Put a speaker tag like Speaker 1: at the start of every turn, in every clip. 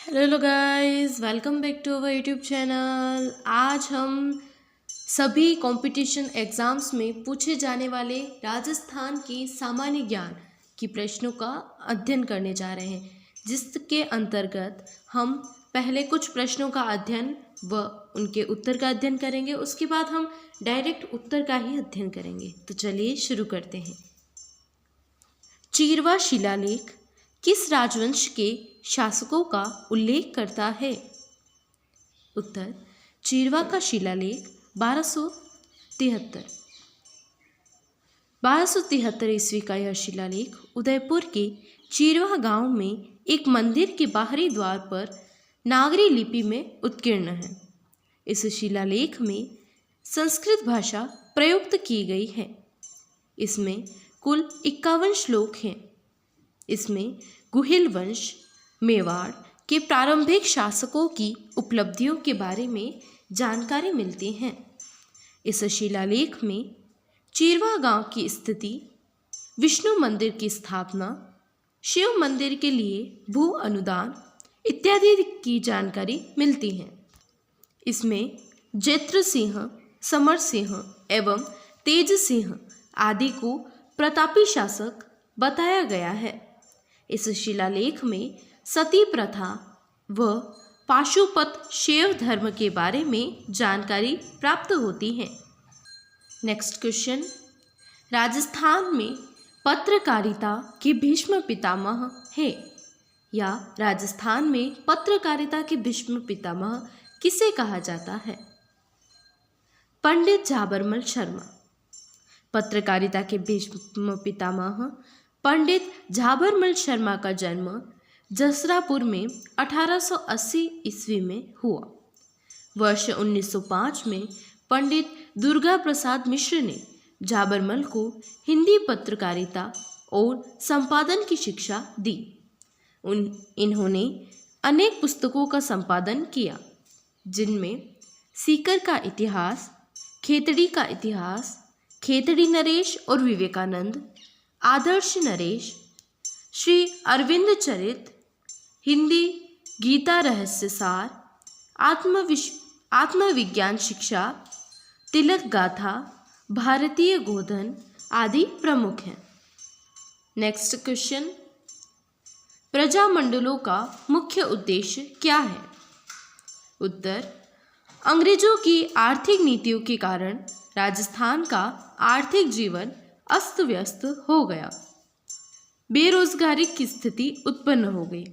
Speaker 1: Hello guys, welcome back to our YouTube channel. आज हम सभी कंपटीशन एग्ज़ाम्स में पूछे जाने वाले राजस्थान के सामान्य ज्ञान की प्रश्नों का अध्ययन करने जा रहे हैं, जिसके अंतर्गत हम पहले कुछ प्रश्नों का अध्ययन व उनके उत्तर का अध्ययन करेंगे। उसके बाद हम डायरेक्ट उत्तर का ही अध्ययन करेंगे। तो चलिए शुरू करते हैं। चीरवा शिलालेख किस राजवंश के शासकों का उल्लेख करता है? उत्तर, चीरवा का शिलालेख 1273 ईस्वी का यह शिलालेख उदयपुर के चीरवा गांव में एक मंदिर के बाहरी द्वार पर नागरी लिपि में उत्कीर्ण है। इस शिलालेख में संस्कृत भाषा प्रयुक्त की गई है। इसमें कुल 51 श्लोक हैं। इसमें गुहिल वंश मेवाड़ के प्रारंभिक शासकों की उपलब्धियों के बारे में जानकारी मिलती है। इस शिलालेख में चीरवा गांव की स्थिति, विष्णु मंदिर की स्थापना, शिव मंदिर के लिए भू अनुदान इत्यादि की जानकारी मिलती है। इसमें जैत्र सिंह, समर सिंह एवं तेज सिंह आदि को प्रतापी शासक बताया गया है। इस शिलालेख में सती प्रथा व पाशुपत शैव धर्म के बारे में जानकारी प्राप्त होती है। नेक्स्ट क्वेश्चन, राजस्थान में पत्रकारिता के भीष्म पितामह है, या राजस्थान में पत्रकारिता के भीष्म पितामह किसे कहा जाता है? पंडित झाबरमल शर्मा। पत्रकारिता के भीष्म पितामह पंडित झाबरमल शर्मा का जन्म जसरापुर में 1880 ईस्वी में हुआ। वर्ष 1905 में पंडित दुर्गा प्रसाद मिश्र ने झाबरमल को हिंदी पत्रकारिता और संपादन की शिक्षा दी। इन्होंने अनेक पुस्तकों का संपादन किया, जिनमें सीकर का इतिहास, खेतड़ी का इतिहास, खेतड़ी नरेश और विवेकानंद, आदर्श नरेश, श्री अरविंद चरित, हिंदी गीता रहस्य सार, आत्मविज्ञान शिक्षा, तिलक गाथा, भारतीय गोधन आदि प्रमुख हैं। नेक्स्ट क्वेश्चन, प्रजामंडलों का मुख्य उद्देश्य क्या है? उत्तर, अंग्रेजों की आर्थिक नीतियों के कारण राजस्थान का आर्थिक जीवन अस्त व्यस्त हो गया। बेरोजगारी की स्थिति उत्पन्न हो गई।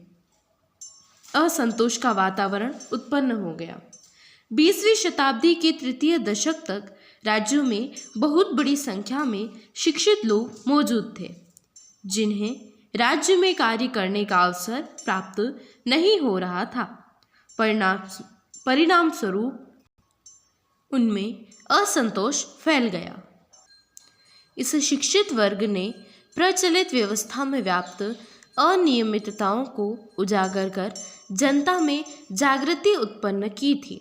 Speaker 1: असंतोष का वातावरण उत्पन्न हो गया। 20वीं शताब्दी के तृतीय दशक तक राज्यों में बहुत बड़ी संख्या में शिक्षित लोग मौजूद थे, जिन्हें राज्य में कार्य करने का अवसर प्राप्त नहीं हो रहा था। परिणाम स्वरूप उनमें असंतोष फैल गया। इस शिक्षित वर्ग ने प्रचलित व्यवस्था में व्याप्त अनियमितताओं को उजागर कर जनता में जागृति उत्पन्न की थी।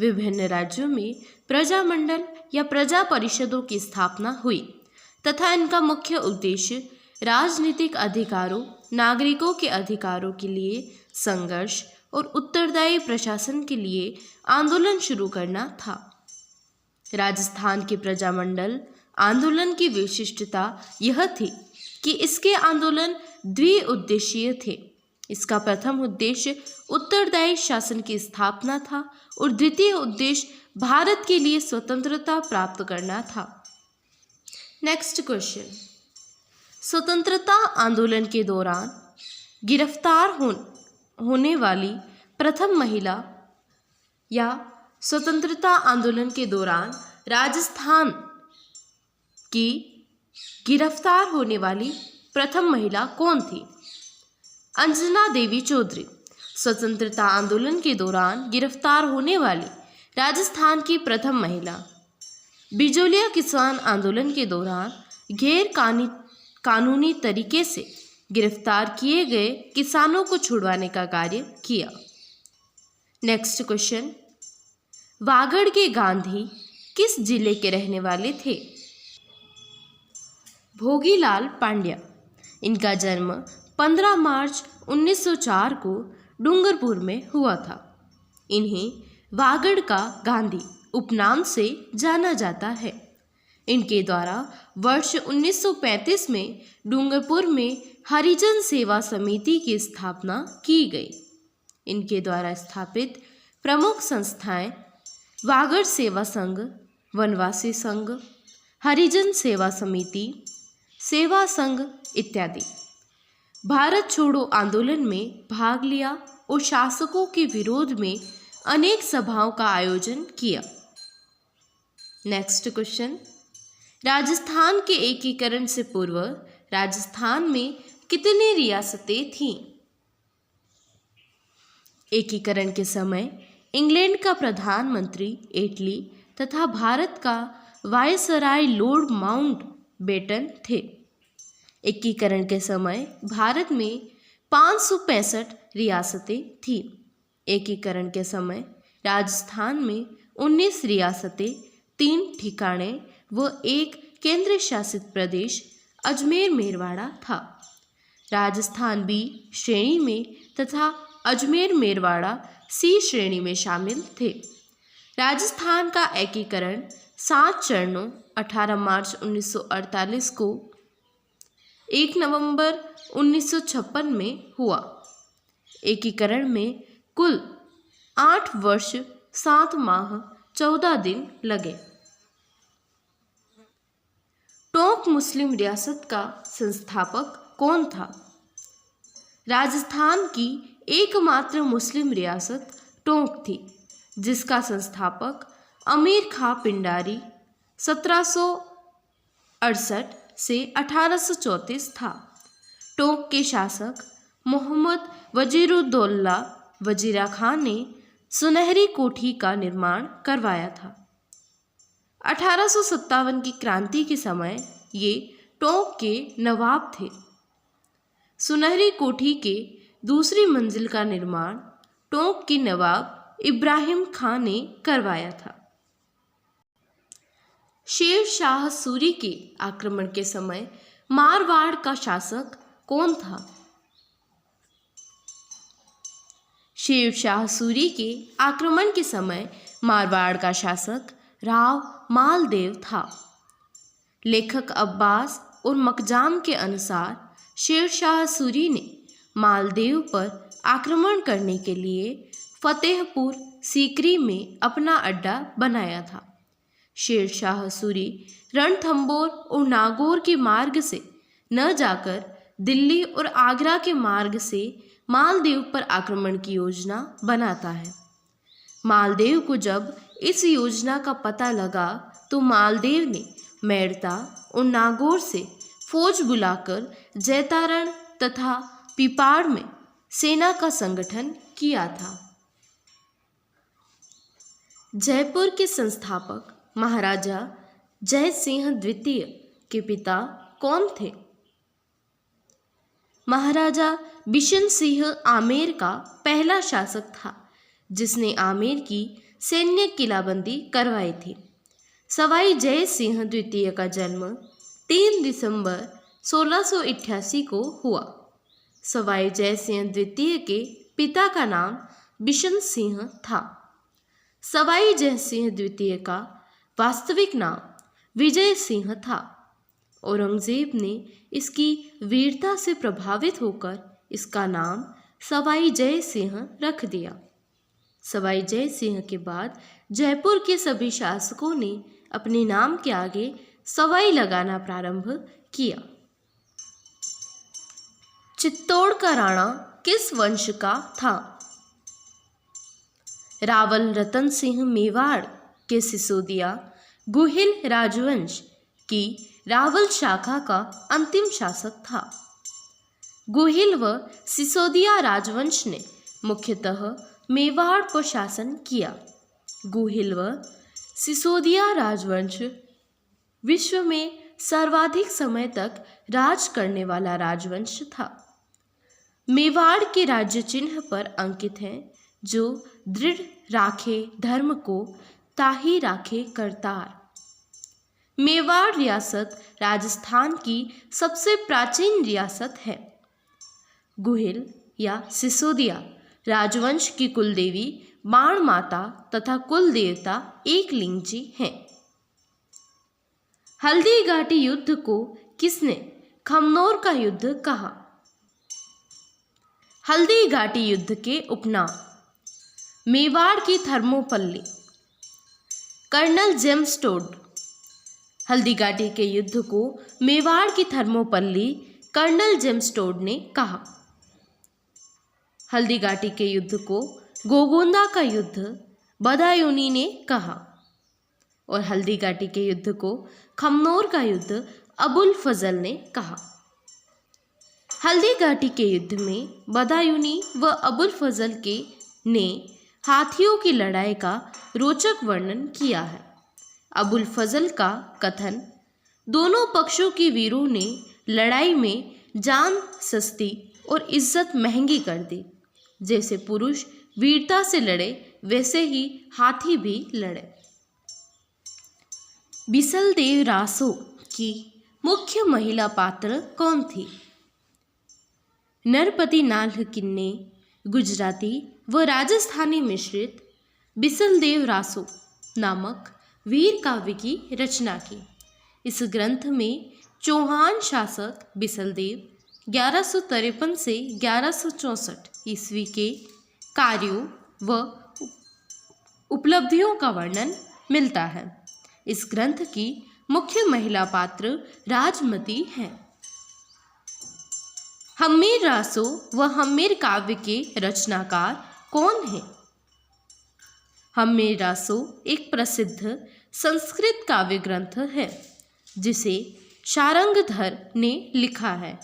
Speaker 1: विभिन्न राज्यों में प्रजामंडल या प्रजा परिषदों की स्थापना हुई तथा इनका मुख्य उद्देश्य राजनीतिक अधिकारों, नागरिकों के अधिकारों के लिए संघर्ष और उत्तरदायी प्रशासन के लिए आंदोलन शुरू करना था। राजस्थान के प्रजामंडल आंदोलन की विशिष्टता यह थी कि इसके आंदोलन द्विउद्देशीय थे। इसका प्रथम उद्देश्य उत्तरदायी शासन की स्थापना था और द्वितीय उद्देश्य भारत के लिए स्वतंत्रता प्राप्त करना था। नेक्स्ट क्वेश्चन, स्वतंत्रता आंदोलन के दौरान गिरफ्तार होने वाली प्रथम महिला, या स्वतंत्रता आंदोलन के दौरान राजस्थान की गिरफ्तार होने वाली प्रथम महिला कौन थी? अंजना देवी चौधरी। स्वतंत्रता आंदोलन के दौरान गिरफ्तार होने वाली राजस्थान की प्रथम महिला। बिजोलिया किसान आंदोलन के दौरान गैर कानूनी तरीके से गिरफ्तार किए गए किसानों को छुड़वाने का कार्य किया। नेक्स्ट क्वेश्चन, वागड़ के गांधी किस जिले के रहने वाले थे? भोगीलाल पांड्या। इनका जन्म 15 मार्च 1904 को डूंगरपुर में हुआ था। इन्हें वागड़ का गांधी उपनाम से जाना जाता है। इनके द्वारा वर्ष 1935 में डूंगरपुर में हरिजन सेवा समिति की स्थापना की गई। इनके द्वारा स्थापित प्रमुख संस्थाएं वागड़ सेवा संघ, वनवासी संघ, हरिजन सेवा समिति, सेवा संघ इत्यादि। भारत छोड़ो आंदोलन में भाग लिया और शासकों के विरोध में अनेक सभाओं का आयोजन किया। नेक्स्ट क्वेश्चन, राजस्थान के एकीकरण से पूर्व राजस्थान में कितनी रियासतें थीं? एकीकरण के समय इंग्लैंड का प्रधानमंत्री एटली तथा भारत का वायसराय लॉर्ड माउंटबेटन थे। एकीकरण के समय भारत में 565 रियासतें थीं। एकीकरण के समय राजस्थान में 19 रियासतें, 3 ठिकाने व एक केंद्र शासित प्रदेश अजमेर मेरवाड़ा था। राजस्थान बी श्रेणी में तथा अजमेर मेरवाड़ा सी श्रेणी में शामिल थे। राजस्थान का एकीकरण 7 चरणों 18 मार्च 1948 को 1 नवंबर 1956 में हुआ। एकीकरण में कुल 8 वर्ष 7 माह 14 दिन लगे। टोंक मुस्लिम रियासत का संस्थापक कौन था? राजस्थान की एकमात्र मुस्लिम रियासत टोंक थी, जिसका संस्थापक अमीर खां पिंडारी 1768 से 1834 था। टोंक के शासक मोहम्मद वजीरुद्दौला वजीरा खान ने सुनहरी कोठी का निर्माण करवाया था। 1857 की क्रांति के समय ये टोंक के नवाब थे। सुनहरी कोठी के दूसरी मंजिल का निर्माण टोंक के नवाब इब्राहिम खान ने करवाया था। शेर शाह सूरी के आक्रमण के समय मारवाड़ का शासक कौन था? शेर शाह सूरी के आक्रमण के समय मारवाड़ का शासक राव मालदेव था। लेखक अब्बास और मकजाम के अनुसार शेर शाह सूरी ने मालदेव पर आक्रमण करने के लिए फतेहपुर सीकरी में अपना अड्डा बनाया था। शेर शाह सूरी रणथंबोर और नागौर के मार्ग से न जाकर दिल्ली और आगरा के मार्ग से मालदेव पर आक्रमण की योजना बनाता है। मालदेव को जब इस योजना का पता लगा तो मालदेव ने मेड़ता और नागौर से फौज बुलाकर जैतारण तथा पिपाड़ में सेना का संगठन किया था। जयपुर के संस्थापक महाराजा जय सिंह द्वितीय के पिता कौन थे? महाराजा बिशन सिंह आमेर का पहला शासक था, जिसने आमेर की सैन्य किलाबंदी करवाई थी। सवाई जय सिंह द्वितीय का जन्म 3 दिसंबर 1688 को हुआ। सवाई जय सिंह द्वितीय के पिता का नाम बिशन सिंह था। सवाई जय सिंह द्वितीय का वास्तविक नाम विजय सिंह था। औरंगजेब ने इसकी वीरता से प्रभावित होकर इसका नाम सवाई जय सिंह रख दिया। सवाई जय सिंह के बाद जयपुर के सभी शासकों ने अपने नाम के आगे सवाई लगाना प्रारंभ किया। चित्तौड़ का राणा किस वंश का था? रावल रतन सिंह मेवाड़ के सिसोदिया गुहिल राजवंश की रावल शाखा का अंतिम शासक था। गुहिल व सिसोदिया राजवंश ने मुख्यतः मेवाड़ पर शासन किया। गुहिल व सिसोदिया राजवंश विश्व में सर्वाधिक समय तक राज करने वाला राजवंश था। मेवाड़ के राज्य चिन्ह पर अंकित हैं, जो दृढ़ राखे धर्म को ताही राखे करतार। मेवाड़ रियासत राजस्थान की सबसे प्राचीन रियासत है। गुहिल या सिसोदिया राजवंश की कुलदेवी बाण माता तथा कुल देवता एकलिंग जी हैं। हल्दी घाटी युद्ध को किसने खमनोर का युद्ध कहा? हल्दी घाटी युद्ध के उपनाम मेवाड़ की Thermopylae, colonel James Tod. Haldi Ghati के युद्ध को मेवाड़ की थर्मोपल्ली कर्नल जेम्स टोड ने कहा। हल्दी घाटी के युद्ध को गोगोंदा का युद्ध बदायूनी ने कहा और हल्दी घाटी के युद्ध को खमनोर का युद्ध अबुल फजल ने कहा। हल्दी घाटी के युद्ध में बदायूनी व अबुल फजल ने हाथियों की लड़ाई का रोचक वर्णन किया है। अबुल फजल का कथन, दोनों पक्षों के वीरों ने लड़ाई में जान सस्ती और इज्जत महंगी कर दी। जैसे पुरुष वीरता से लड़े वैसे ही हाथी भी लड़े। बिसलदेव रासो की मुख्य महिला पात्र कौन थी? नरपति नाल्ह किन्ने गुजराती व राजस्थानी मिश्रित बिसलदेव रासो नामक वीर काव्य की रचना की। इस ग्रंथ में चौहान शासक बिसलदेव 1153 से 1164 ईस्वी के कार्यों व उपलब्धियों का वर्णन मिलता है। इस ग्रंथ की मुख्य महिला पात्र राजमती हैं। हम्मीर रासो व हम्मीर काव्य के रचनाकार कौन हैं? हम्मीर रासो एक प्रसिद्ध संस्कृत काव्य ग्रंथ है जिसे शारंगधर ने लिखा है।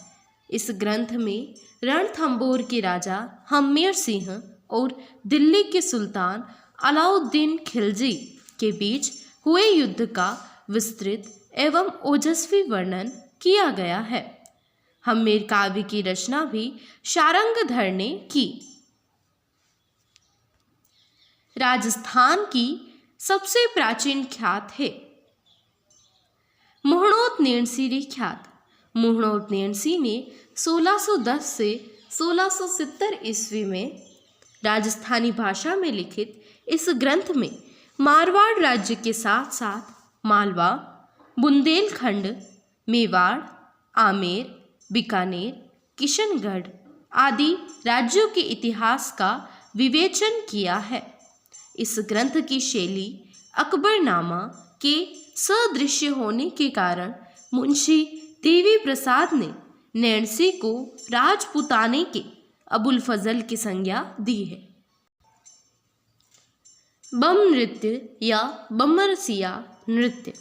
Speaker 1: इस ग्रंथ में रणथंबोर के राजा हम्मीर सिंह और दिल्ली के सुल्तान अलाउद्दीन खिलजी के बीच हुए युद्ध का विस्तृत एवं ओजस्वी वर्णन किया गया है। हम्मीर काव्य की रचना भी शारंगधर ने की। राजस्थान की सबसे प्राचीन ख्यात है मुहणोत नेणसीरी ख्यात। मुहणोत नेणसी ने 1610 से 1670 ईस्वी में राजस्थानी भाषा में लिखित इस ग्रंथ में मारवाड़ राज्य के साथ साथ मालवा, बुंदेलखंड, मेवाड़, आमेर, बीकानेर, किशनगढ़ आदि राज्यों के इतिहास का विवेचन किया है। इस ग्रंथ की शैली अकबरनामा के सदृश्य होने के कारण मुंशी देवी प्रसाद ने नैणसी को राजपुताने के अबुल फजल की संज्ञा दी है। बम नृत्य या बमरसिया नृत्य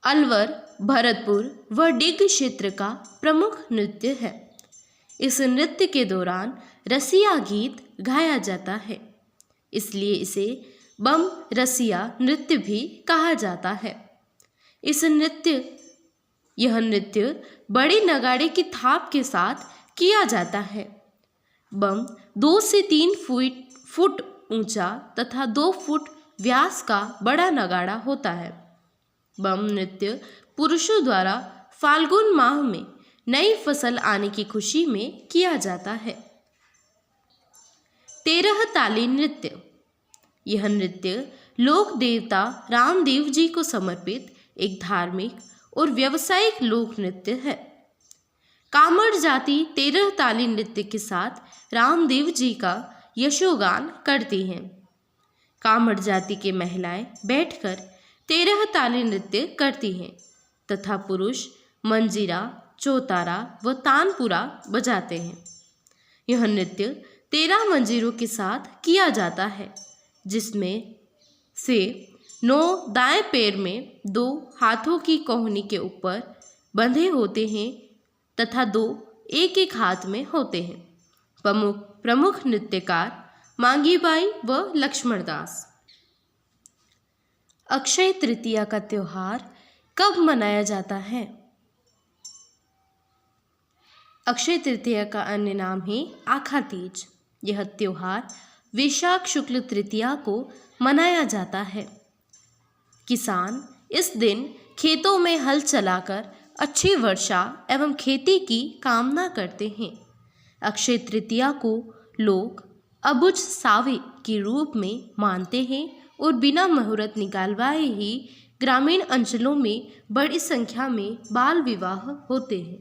Speaker 1: अलवर, भरतपुर व डिग क्षेत्र का प्रमुख नृत्य है। इस नृत्य के दौरान रसिया गीत गाया जाता है, इसलिए इसे बम रसिया नृत्य भी कहा जाता है। यह नृत्य बड़े नगाड़े की थाप के साथ किया जाता है। बम 2 से 3 फुट ऊंचा तथा 2 फुट व्यास का बड़ा नगाड़ा होता है। बम नृत्य पुरुषों द्वारा फाल्गुन माह में नई फसल आने की खुशी में किया जाता है। 13 ताली नृत्य। यह नृत्य लोक देवता रामदेव जी को समर्पित एक धार्मिक और व्यावसायिक लोक नृत्य है। कामड़ जाति 13 ताली नृत्य के साथ रामदेव जी का यशोगान करती हैं। कामड़ जाति के महिलाएं बैठकर 13 ताली नृत्य करती हैं तथा पुरुष मंजीरा, चौतारा व तानपुरा बजाते हैं। यह नृत्य 13 मंजीरों के साथ किया जाता है, जिसमें से 9 दाएं पैर में 2 हाथों की कोहनी के ऊपर बंधे होते हैं तथा 2 एक हाथ में होते हैं। प्रमुख नृत्यकार मांगीबाई व लक्ष्मणदास। अक्षय तृतीया का त्योहार कब मनाया जाता है? अक्षय तृतीया का अन्य नाम है आखा तीज। यह त्योहार वैशाख शुक्ल तृतीया को मनाया जाता है। किसान इस दिन खेतों में हल चलाकर अच्छी वर्षा एवं खेती की कामना करते हैं। अक्षय तृतीया को लोग अबुझ सावे के रूप में मानते हैं और बिना मुहूर्त निकालवाए ही ग्रामीण अंचलों में बड़ी संख्या में बाल विवाह होते हैं।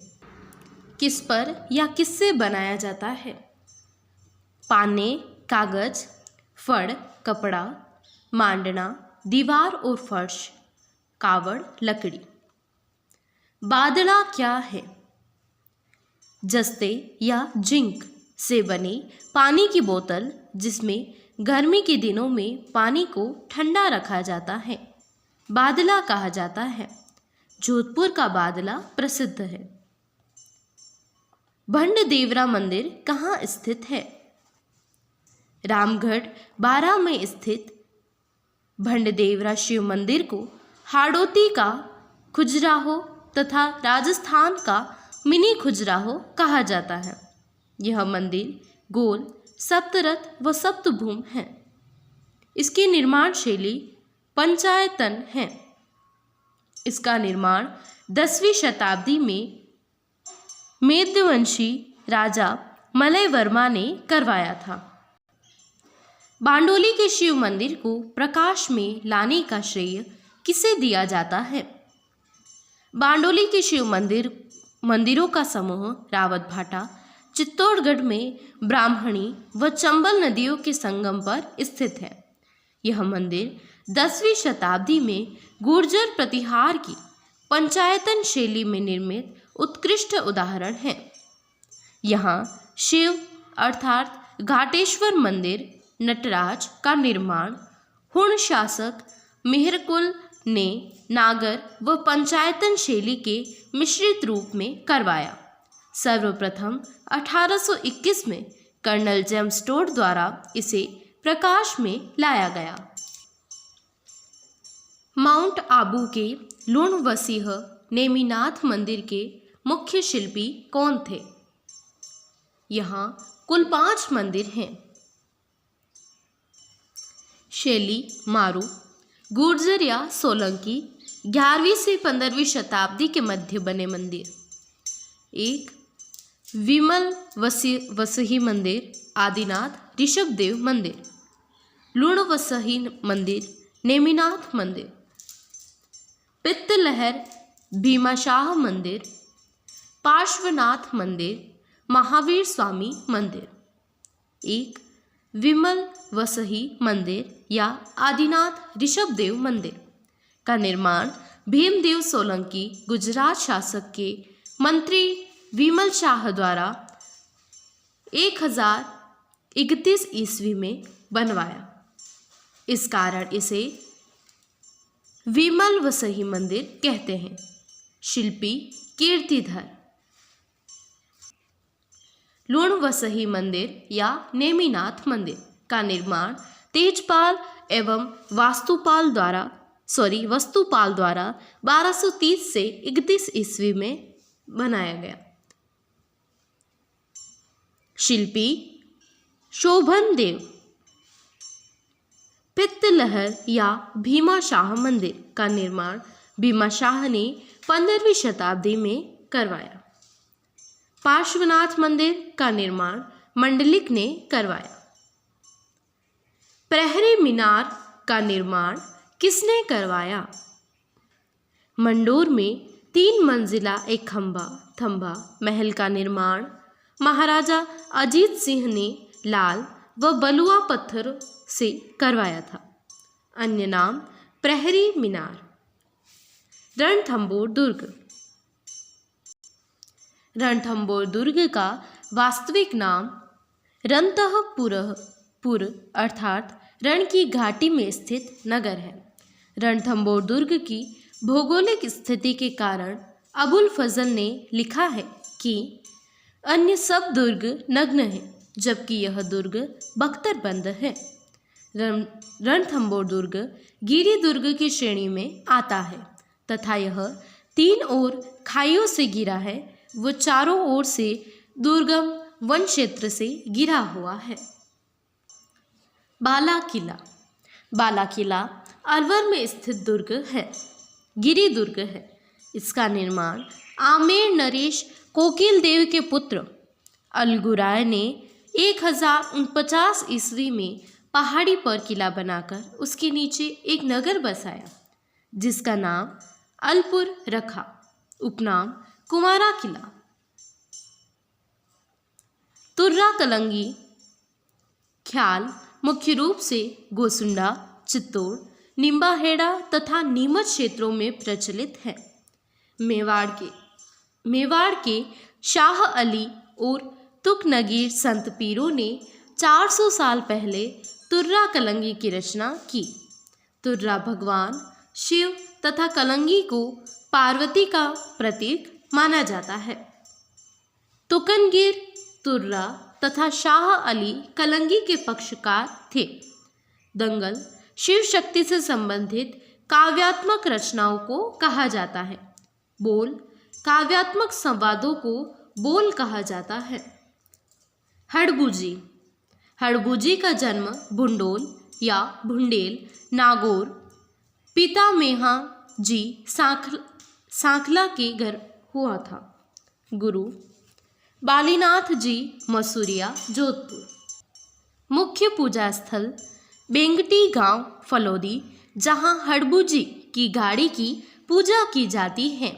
Speaker 1: किस पर या किससे बनाया जाता है? पाने, कागज, फड़, कपड़ा, मांडना, दीवार और फर्श, कावड़, लकड़ी। बादड़ा क्या है? जस्ते या जिंक से बनी पानी की बोतल जिसमें गर्मी के दिनों में पानी को ठंडा रखा जाता है, बादला कहा जाता है। जोधपुर का बादला प्रसिद्ध है। भंडदेवरा मंदिर कहाँ स्थित है? रामगढ़ बारां में स्थित भंडदेवरा शिव मंदिर को हाड़ौती का खजुराहो तथा राजस्थान का मिनी खजुराहो कहा जाता है। यह मंदिर गोल, सप्तरथ व सप्तभूम है। इसकी निर्माण शैली पंचायतन है। इसका निर्माण 10वीं शताब्दी में मेदिनीवंशी राजा मलय वर्मा ने करवाया था। बांडोली के शिव मंदिर को प्रकाश में लाने का श्रेय किसे दिया जाता है? बांडोली के शिव मंदिरों का समूह रावत भाटा चित्तौड़गढ़ में ब्राह्मणी व चंबल नदियों के संगम पर स्थित है। यह मंदिर 10वीं शताब्दी में गुर्जर प्रतिहार की पंचायतन शैली में निर्मित उत्कृष्ट उदाहरण है। यहाँ शिव अर्थात घाटेश्वर मंदिर नटराज का निर्माण हुण शासक मेहरकुल ने नागर व पंचायतन शैली के मिश्रित रूप में करवाया। सर्वप्रथम 1821 में कर्नल जेम्स टोड द्वारा इसे प्रकाश में लाया गया। माउंट आबू के लूणवसिह नेमिनाथ मंदिर के मुख्य शिल्पी कौन थे? यहाँ कुल 5 मंदिर हैं। शैली मारू, गुर्जर या सोलंकी, 11वीं से 15वीं शताब्दी के मध्य बने मंदिर। 1 विमल वसही मंदिर, आदिनाथ ऋषभदेव मंदिर, लूणवसही मंदिर, नेमिनाथ मंदिर, पित्तलहर भीमाशाह मंदिर, पार्श्वनाथ मंदिर, महावीर स्वामी मंदिर। 1 विमल वसही मंदिर या आदिनाथ ऋषभदेव मंदिर का निर्माण भीमदेव सोलंकी गुजरात शासक के मंत्री विमल शाह द्वारा 1031 ईस्वी में बनवाया। इस कारण इसे विमल वसही मंदिर कहते हैं। शिल्पी कीर्तिधर। लूणवसही मंदिर या नेमिनाथ मंदिर का निर्माण तेजपाल एवं वस्तुपाल द्वारा 1230 से 31 ईस्वी में बनाया गया। शिल्पी शोभन देव। पित्तलहर या भीमाशाह मंदिर का निर्माण भीमाशाह ने 15वीं शताब्दी में करवाया। पार्श्वनाथ मंदिर का निर्माण मंडलिक ने करवाया। प्रहरी मीनार का निर्माण किसने करवाया? मंडोर में 3 मंजिला एक थंबा महल का निर्माण महाराजा अजीत सिंह ने लाल व बलुआ पत्थर से करवाया था। अन्य नाम प्रहरी मीनार। रणथंभौर दुर्ग। रणथंभौर दुर्ग का वास्तविक नाम रणतंभौर अर्थात रण की घाटी में स्थित नगर है। रणथंभौर दुर्ग की भौगोलिक स्थिति के कारण अबुल फजल ने लिखा है कि अन्य सब दुर्ग नग्न हैं, जबकि यह दुर्ग बख्तरबंद है। रणथंभौर दुर्ग गिरि दुर्ग की श्रेणी में आता है तथा यह 3 ओर खाइयों से घिरा है व चारों ओर से दुर्गम वन क्षेत्र से घिरा हुआ है। बाला किला। बाला किला अलवर में स्थित दुर्ग है, गिरि दुर्ग है। इसका निर्माण आमेर नरेश कोकिल देव के पुत्र अलगुराय ने 1049 ईस्वी में पहाड़ी पर किला बनाकर उसके नीचे एक नगर बसाया जिसका नाम अलपुर रखा, उपनाम कुमारा किला। तुर्रा कलंगी ख्याल मुख्य रूप से गोसुंडा, चित्तौड़, निम्बाहेड़ा तथा नीमच क्षेत्रों में प्रचलित है। मेवाड़ के शाह अली और तुकनगीर संत पीरों ने 400 साल पहले तुर्रा कलंगी की रचना की। तुर्रा भगवान शिव तथा कलंगी को पार्वती का प्रतीक माना जाता है। तुकनगीर तुर्रा तथा शाह अली कलंगी के पक्षकार थे। दंगल शिव शक्ति से संबंधित काव्यात्मक रचनाओं को कहा जाता है। बोल काव्यात्मक संवादों को बोल कहा जाता है। हड़बूजी का जन्म भुंडोल या भुंडेल नागौर पितामेहा जी सांखला के घर हुआ था। गुरु बालीनाथ जी मसूरिया जोधपुर। मुख्य पूजा स्थल बेंगटी गांव फलोदी, जहां हड़बूजी की गाड़ी की पूजा की जाती है।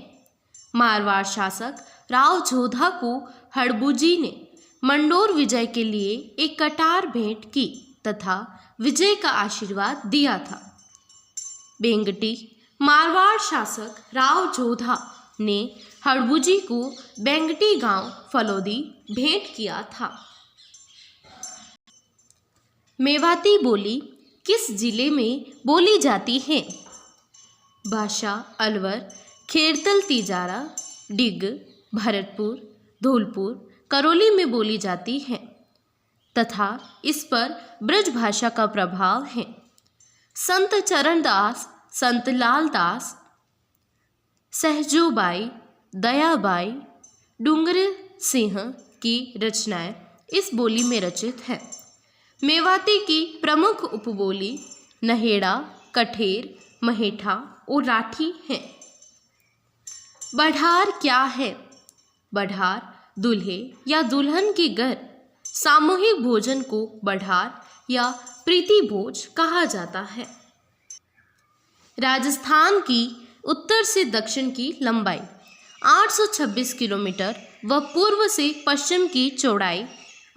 Speaker 1: मारवाड़ शासक राव जोधा को हड़बूजी ने मंडोर विजय के लिए एक कटार भेंट की तथा विजय का आशीर्वाद दिया था। बेंगटी मारवाड़ शासक राव जोधा ने हड़बूजी को बेंगटी गांव फलोदी भेंट किया था। मेवाती बोली किस जिले में बोली जाती है? भाषा अलवर, खेरतल, तिजारा, डिग, भरतपुर, धौलपुर, करौली में बोली जाती है तथा इस पर ब्रज भाषा का प्रभाव है। संत चरणदास, संत लालदास, सहजोबाई, दयाबाई, डूंगर सिंह की रचनाएं इस बोली में रचित है। मेवाती की प्रमुख उपबोली नहेड़ा, कठेर, महेठा और राठी है। बढ़ार क्या है? बढ़ार दूल्हे या दुल्हन के घर सामूहिक भोजन को बढ़ार या प्रीति भोज कहा जाता है। राजस्थान की उत्तर से दक्षिण की लंबाई 826 किलोमीटर व पूर्व से पश्चिम की चौड़ाई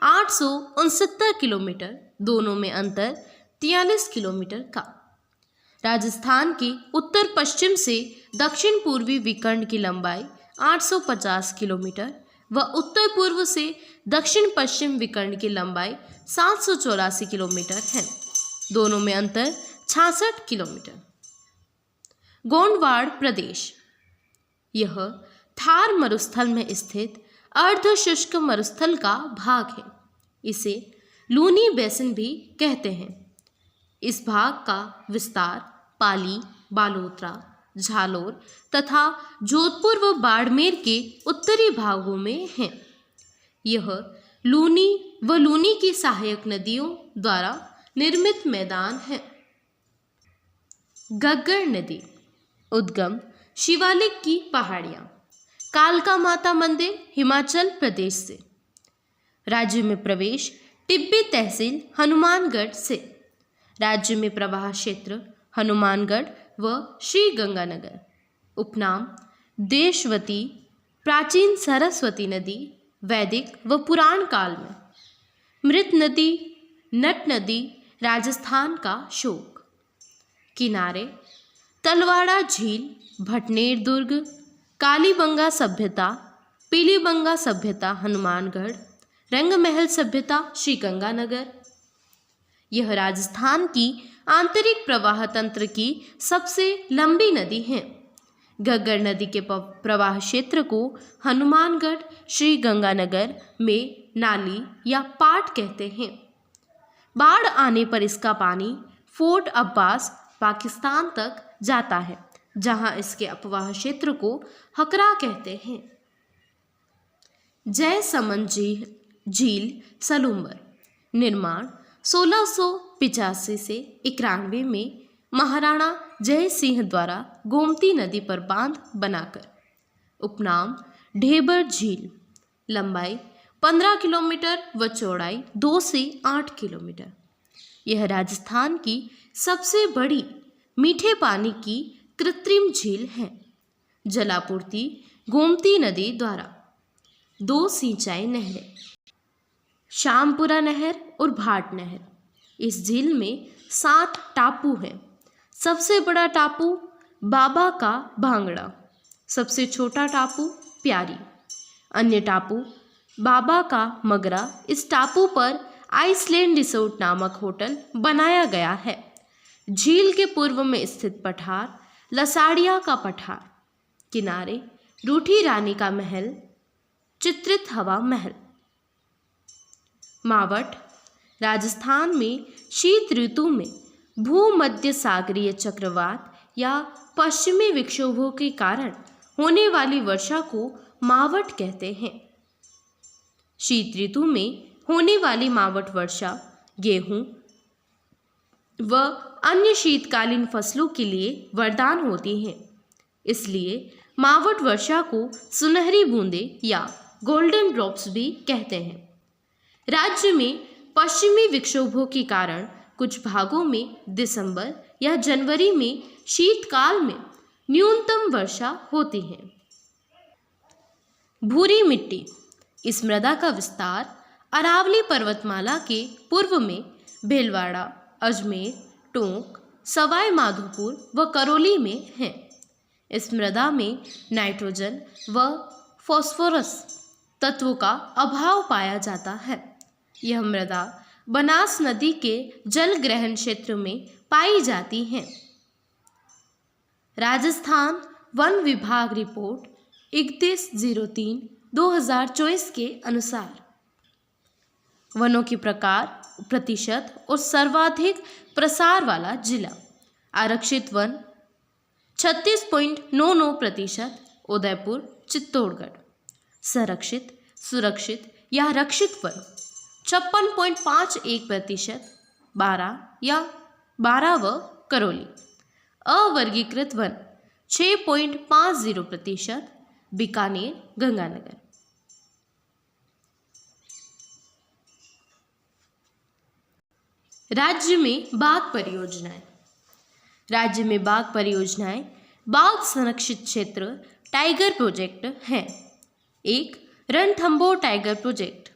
Speaker 1: 869 किलोमीटर, दोनों में अंतर 43 किलोमीटर का। राजस्थान के उत्तर पश्चिम से दक्षिण पूर्वी विकर्ण की लंबाई 850 किलोमीटर व उत्तर पूर्व से दक्षिण पश्चिम विकर्ण की लंबाई 784 किलोमीटर है, दोनों में अंतर 66 किलोमीटर। गोंडवाड़ प्रदेश, यह थार मरुस्थल में स्थित अर्ध शुष्क मरुस्थल का भाग है। इसे लूनी बेसिन भी कहते हैं। इस भाग का विस्तार पाली, बालोतरा, झालोर तथा जोधपुर व बाड़मेर के उत्तरी भागों में है। यह लूनी व लूनी की सहायक नदियों द्वारा निर्मित मैदान है। गग्गर नदी, उद्गम शिवालिक की पहाड़ियाँ, कालका माता मंदिर, हिमाचल प्रदेश से। राज्य में प्रवेश टिब्बी तहसील हनुमानगढ़ से। राज्य में प्रवाह क्षेत्र हनुमानगढ़ व श्री गंगानगर। उपनाम देशवती, प्राचीन सरस्वती नदी, वैदिक व पुराण काल में। मृत नदी, नट नदी, राजस्थान का शोक। किनारे तलवाड़ा झील, भटनेर दुर्ग, कालीबंगा सभ्यता, पीलीबंगा सभ्यता हनुमानगढ़, रंगमहल सभ्यता श्री गंगानगर। यह राजस्थान की आंतरिक प्रवाह तंत्र की सबसे लंबी नदी है। गग्गर नदी के प्रवाह क्षेत्र को हनुमानगढ़ श्री गंगानगर में नाली या पाट कहते हैं। बाढ़ आने पर इसका पानी फोर्ट अब्बास पाकिस्तान तक जाता है, जहां इसके अपवाह क्षेत्र को हकरा कहते हैं। जयसमंद झील सलूम्बर, निर्माण 1685 से 91 में महाराणा जय सिंह द्वारा गोमती नदी पर बांध बनाकर। उपनाम ढेबर झील, लंबाई 15 किलोमीटर व चौड़ाई 2 से 8 किलोमीटर। यह राजस्थान की सबसे बड़ी मीठे पानी की कृत्रिम झील है। जलापूर्ति गोमती नदी द्वारा। 2 सिंचाई नहरें, श्यामपुरा नहर और भाट नहर। इस झील में 7 टापू हैं। सबसे बड़ा टापू बाबा का भांगड़ा, सबसे छोटा टापू प्यारी। अन्य टापू बाबा का मगरा। इस टापू पर आइसलैंड रिसोर्ट नामक होटल बनाया गया है। झील के पूर्व में स्थित पठार लसाड़िया का पठार, किनारे रूठी रानी का महल, चित्रित हवा महल। मावट राजस्थान में शीत ऋतु में भूमध्य सागरीय चक्रवात या पश्चिमी विक्षोभों के कारण होने वाली वर्षा को मावट कहते हैं। शीत ऋतु में होने वाली मावट वर्षा गेहूं व अन्य शीतकालीन फसलों के लिए वरदान होती है। इसलिए मावट वर्षा को सुनहरी बूंदें या गोल्डन ड्रॉप्स भी कहते हैं। राज्य में पश्चिमी विक्षोभों के कारण कुछ भागों में दिसंबर या जनवरी में शीतकाल में न्यूनतम वर्षा होती है। भूरी मिट्टी। इस मृदा का विस्तार अरावली पर्वतमाला के पूर्व में भीलवाड़ा, अजमेर, टोंक, सवाई माधोपुर व करौली में है। इस मृदा में नाइट्रोजन व फास्फोरस तत्वों का अभाव पाया जाता है। यह मृदा बनास नदी के जल ग्रहण क्षेत्र में पाई जाती है। राजस्थान वन विभाग रिपोर्ट 31/03/2024 के अनुसार वनों की प्रकार, प्रतिशत और सर्वाधिक प्रसार वाला जिला। आरक्षित वन 36.99%, उदयपुर, चित्तौड़गढ़। संरक्षित, सुरक्षित या रक्षित वन 56.51%, 12 व करौली। अवर्गीकृत वन 6.50%, बीकानेर, गंगानगर। राज्य में बाघ परियोजनाएं। राज्य में बाघ परियोजनाएं बाघ संरक्षित क्षेत्र टाइगर प्रोजेक्ट हैं। 1. Ranthambore tiger project.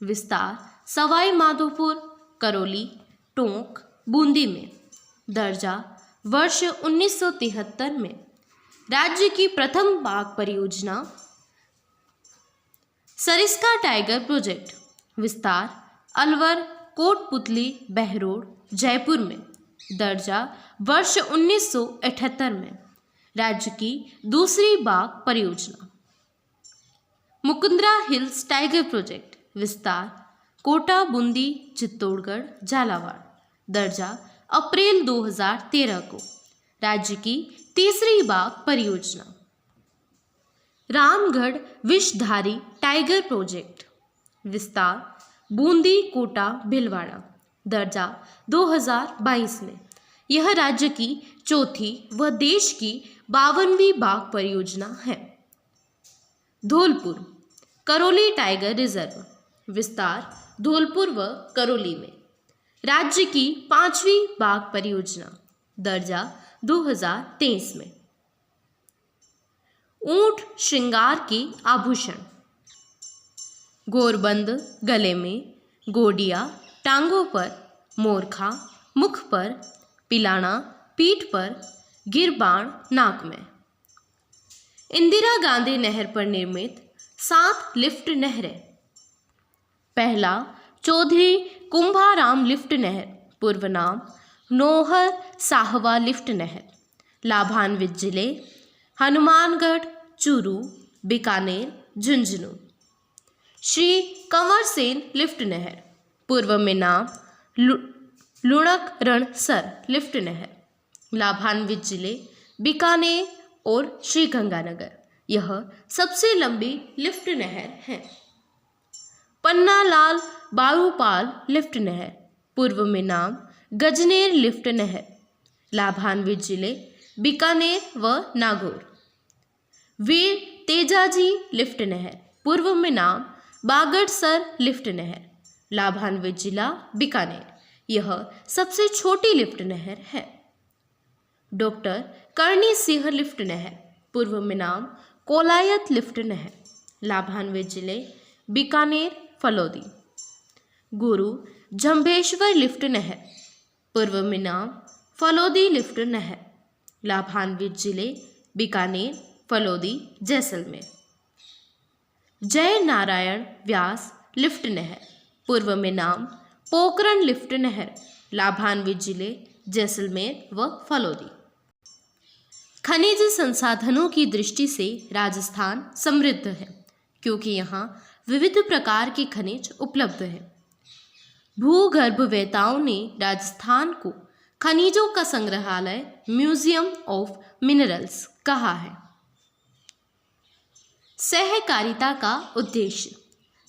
Speaker 1: विस्तार सवाई माधोपुर, करौली, टोंक, बूंदी में। दर्जा वर्ष 1973 में। राज्य की प्रथम बाघ परियोजना सरिस्का टाइगर प्रोजेक्ट। विस्तार अलवर, कोटपुतली, बहरोड, जयपुर में। दर्जा वर्ष 1978 में। राज्य की दूसरी बाघ परियोजना मुकुंदरा हिल्स टाइगर प्रोजेक्ट। विस्तार कोटा, बूंदी, चित्तौड़गढ़, झालावाड़। दर्जा अप्रैल 2013 को। राज्य की तीसरी बाघ परियोजना रामगढ़ विषधारी टाइगर प्रोजेक्ट। विस्तार बूंदी, कोटा, भीलवाड़ा। दर्जा 2022 में। यह राज्य की चौथी व देश की 52वीं बाघ परियोजना है। Dholpur Karauli tiger reserve. विस्तार धौलपुर व करौली में। राज्य की 5वीं बाघ परियोजना। दर्जा 2023 में। ऊंट श्रृंगार के आभूषण गोरबंद गले में, गोडिया टांगों पर, मोरखा मुख पर, पिलाना पीठ पर, गिरबाण नाक में। इंदिरा गांधी नहर पर निर्मित 7 लिफ्ट नहरें। पहला चौधरी कुंभाराम लिफ्ट नहर, पूर्व नाम नौहर साहवा लिफ्ट नहर, लाभान्वित जिले हनुमानगढ़, चूरू, बीकानेर, झुंझुनू। श्री कंवर सेन लिफ्ट नहर, पूर्व में नाम लुणक रणसर लिफ्ट नहर, लाभान्वित जिले बीकानेर और श्री गंगानगर। यह सबसे लंबी लिफ्ट नहर है। पन्ना लाल बारूपाल लिफ्ट नहर, पूर्व में नाम गजनेर लिफ्ट नहर, लाभान्वित जिले बीकानेर व नागौर। वीर तेजाजी लिफ्ट नहर, पूर्व में नाम बागड़सर लिफ्ट नहर, लाभान्वित जिला बीकानेर, यह सबसे छोटी लिफ्ट नहर है। डॉक्टर करणी सिंह लिफ्ट नहर, पूर्व में नाम कोलायत लिफ्ट नहर, लाभान्वित जिले बीकानेर फलोदी। गुरु जंभेश्वर लिफ्ट नहर, पूर्व में नाम फलोदी लिफ्ट नहर, लाभान्वित जिले बीकानेर फलोदी जैसलमेर। जय नारायण व्यास लिफ्ट नहर, पूर्व में नाम पोखरण लिफ्ट नहर, लाभान्वित जिले जैसलमेर व फलोदी। खनिज संसाधनों की दृष्टि से राजस्थान समृद्ध है, क्योंकि यहाँ विविध प्रकार के खनिज उपलब्ध हैं। भूगर्भवेताओं ने राजस्थान को खनिजों का संग्रहालय, म्यूजियम ऑफ मिनरल्स कहा है। सहकारिता का उद्देश्य।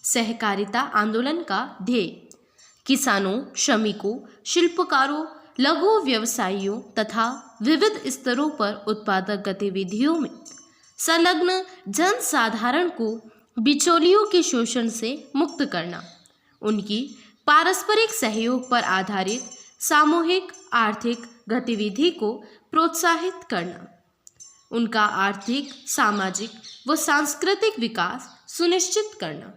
Speaker 1: सहकारिता आंदोलन का ध्येय किसानों, श्रमिकों, शिल्पकारों, लघु व्यवसायियों तथा विविध स्तरों पर उत्पादक गतिविधियों में संलग्न जनसाधारण को बिचौलियों के शोषण से मुक्त करना, उनकी पारस्परिक सहयोग पर आधारित सामूहिक आर्थिक गतिविधि को प्रोत्साहित करना, उनका आर्थिक, सामाजिक व सांस्कृतिक विकास सुनिश्चित करना,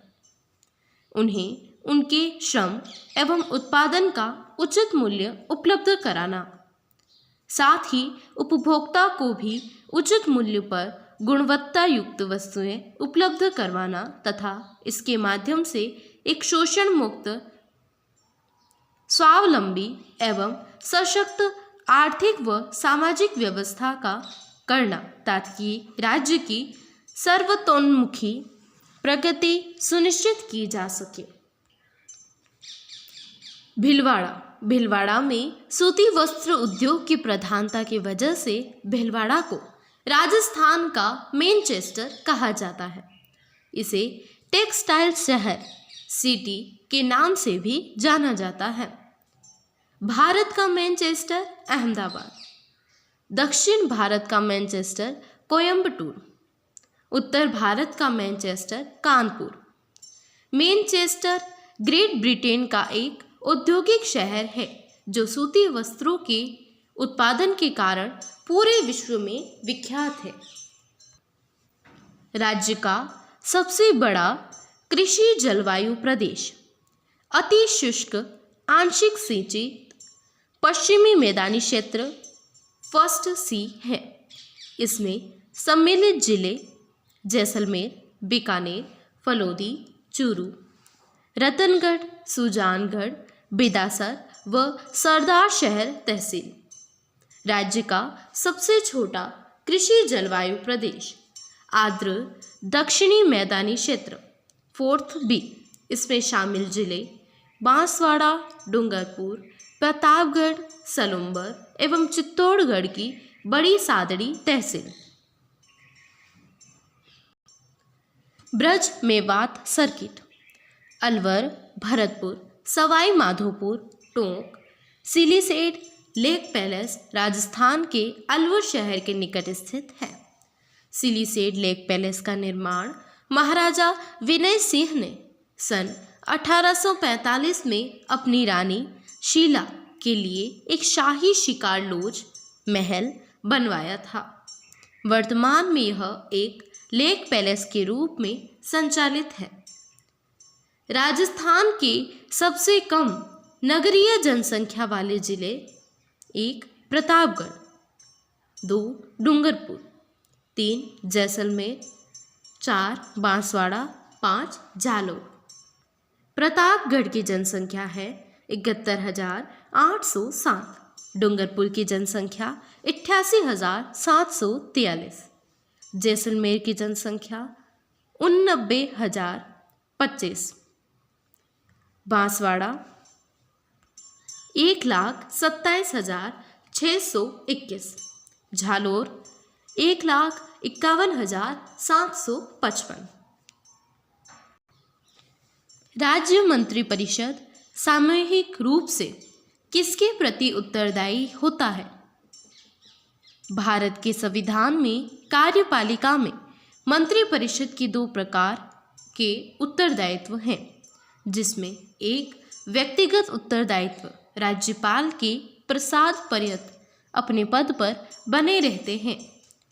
Speaker 1: उन्हें उनके श्रम एवं उत्पादन का उचित मूल्य उपलब्ध कराना, साथ ही उपभोक्ता को भी उचित मूल्य पर गुणवत्ता युक्त वस्तुएं उपलब्ध करवाना तथा इसके माध्यम से एक शोषण मुक्त, स्वावलंबी एवं सशक्त आर्थिक व सामाजिक व्यवस्था का करना, ताकि राज्य की सर्वतोन्मुखी प्रगति सुनिश्चित की जा सके। भीलवाड़ा। भीलवाड़ा में सूती वस्त्र उद्योग की प्रधानता की वजह से भीलवाड़ा को राजस्थान का मैनचेस्टर कहा जाता है। इसे टेक्सटाइल शहर, सिटी के नाम से भी जाना जाता है। भारत का मैनचेस्टर अहमदाबाद, दक्षिण भारत का मैनचेस्टर कोयम्बटूर, उत्तर भारत का Manchester Kanpur. Manchester great Britain का एक औद्योगिक शहर है जो सूती वस्त्रों के उत्पादन के कारण पूरे विश्व में विख्यात है। राज्य का सबसे बड़ा कृषि जलवायु प्रदेश अति शुष्क, आंशिक सिंचित पश्चिमी मैदानी क्षेत्र फर्स्ट सी है। इसमें सम्मिलित जिले जैसलमेर, बीकानेर, फलोदी, चूरू, रतनगढ़, सुजानगढ़, बिदासर व सरदार शहर तहसील। राज्य का सबसे छोटा कृषि जलवायु प्रदेश आर्द्र दक्षिणी मैदानी क्षेत्र फोर्थ बी। इसमें शामिल जिले बांसवाड़ा, डूंगरपुर, प्रतापगढ़, सलूम्बर एवं चित्तौड़गढ़ की बड़ी सादड़ी तहसील। Braj Mewat circuit Alwar, Bharatpur, Sawai Madhopur, Tonk, Siliserh, lake palace Rajasthan के अलवर शहर के निकट स्थित है। सिलीसेट लेक पैलेस का निर्माण महाराजा विनय सिंह ने सन 1845 में अपनी रानी शीला के लिए एक शाही शिकार लॉज महल बनवाया था। वर्तमान में यह एक लेक पैलेस के रूप में संचालित है। राजस्थान के सबसे कम नगरीय जनसंख्या वाले जिले 1 प्रतापगढ़, 2 डूंगरपुर, 3 जैसलमेर, 4 बांसवाड़ा, 5 जालोर। प्रतापगढ़ की जनसंख्या है 71,807, डूंगरपुर की जनसंख्या 88,743, जैसलमेर की जनसंख्या 89,025, बांसवाड़ा 1,27,621, झालोर 1,51,755। राज्य मंत्रिपरिषद सामूहिक रूप से किसके प्रति उत्तरदायी होता है? भारत के संविधान में कार्यपालिका में मंत्रिपरिषद की 2 प्रकार के उत्तरदायित्व हैं, जिसमें एक व्यक्तिगत उत्तरदायित्व राज्यपाल के प्रसाद पर्यंत अपने पद पर बने रहते हैं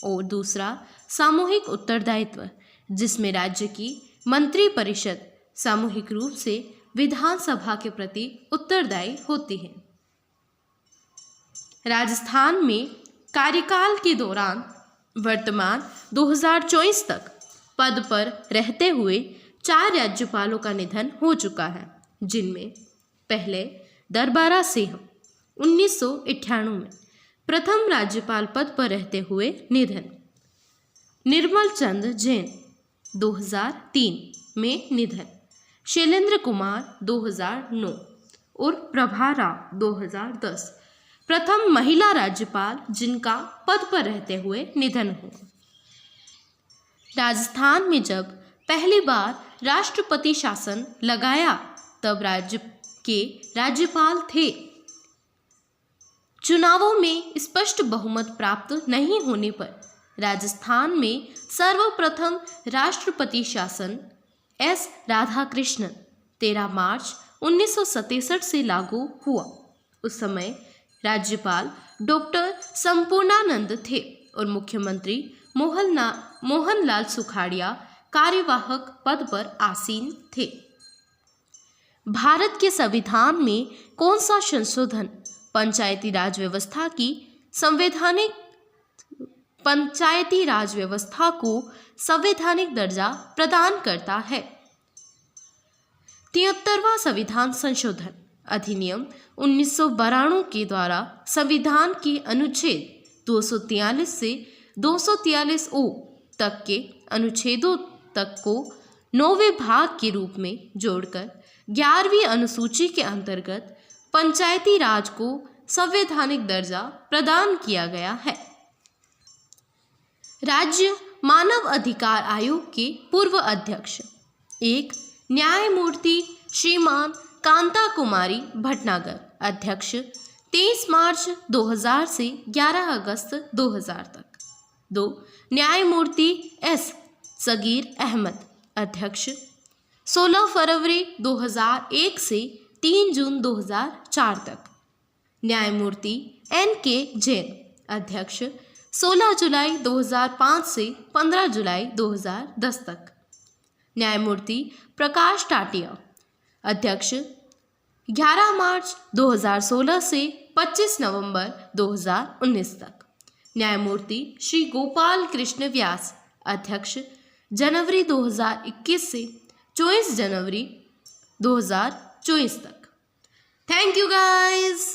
Speaker 1: और दूसरा सामूहिक उत्तरदायित्व जिसमें राज्य की मंत्रिपरिषद सामूहिक रूप से विधानसभा के प्रति उत्तरदायी होती है। राजस्थान में कार्यकाल के दौरान वर्तमान 2024 तक पद पर रहते हुए 4 राज्यपालों का निधन हो चुका है, जिनमें पहले दरबारा सिंह 1998 में प्रथम राज्यपाल पद पर रहते हुए निधन, निर्मल चंद जैन 2003 में निधन, शैलेंद्र कुमार 2009 और प्रभा राव 2010 प्रथम महिला राज्यपाल जिनका पद पर रहते हुए निधन हुआ। राजस्थान में जब पहली बार राष्ट्रपति शासन लगाया तब राज्य के राज्यपाल थे। चुनावों में स्पष्ट बहुमत प्राप्त नहीं होने पर राजस्थान में सर्वप्रथम राष्ट्रपति शासन एस राधाकृष्णन 13 मार्च 1967 से लागू हुआ। उस समय राज्यपाल डॉक्टर संपूर्णानंद थे और मुख्यमंत्री मोहनलाल सुखाड़िया कार्यवाहक पद पर आसीन थे। भारत के संविधान में कौन सा संशोधन पंचायती राज व्यवस्था को संवैधानिक दर्जा प्रदान करता है? 73वां संविधान संशोधन अधिनियम 1992 के द्वारा संविधान के अनुच्छेद 243 से 243 ओ तक के अनुच्छेदों तक को 9वें भाग के रूप में जोड़कर 11वीं अनुसूची के अंतर्गत पंचायती राज को संवैधानिक दर्जा प्रदान किया गया है। राज्य मानव अधिकार आयोग के पूर्व अध्यक्ष 1 न्यायमूर्ति श्रीमान कांता कुमारी भटनागर, अध्यक्ष 23 मार्च 2000 से 11 अगस्त 2000 तक। 2 न्यायमूर्ति एस सगीर अहमद, अध्यक्ष 16 फरवरी 2001 से 3 जून 2004 तक। न्यायमूर्ति एन के जैन, अध्यक्ष 16 जुलाई 2005 से 15 जुलाई 2010 तक। न्यायमूर्ति प्रकाश टाटिया, अध्यक्ष 11 मार्च 2016 से 25 नवंबर 2019 तक। न्यायमूर्ति श्री गोपाल कृष्ण व्यास, अध्यक्ष जनवरी 2021 से 24 जनवरी 2024 तक। Thank you guys.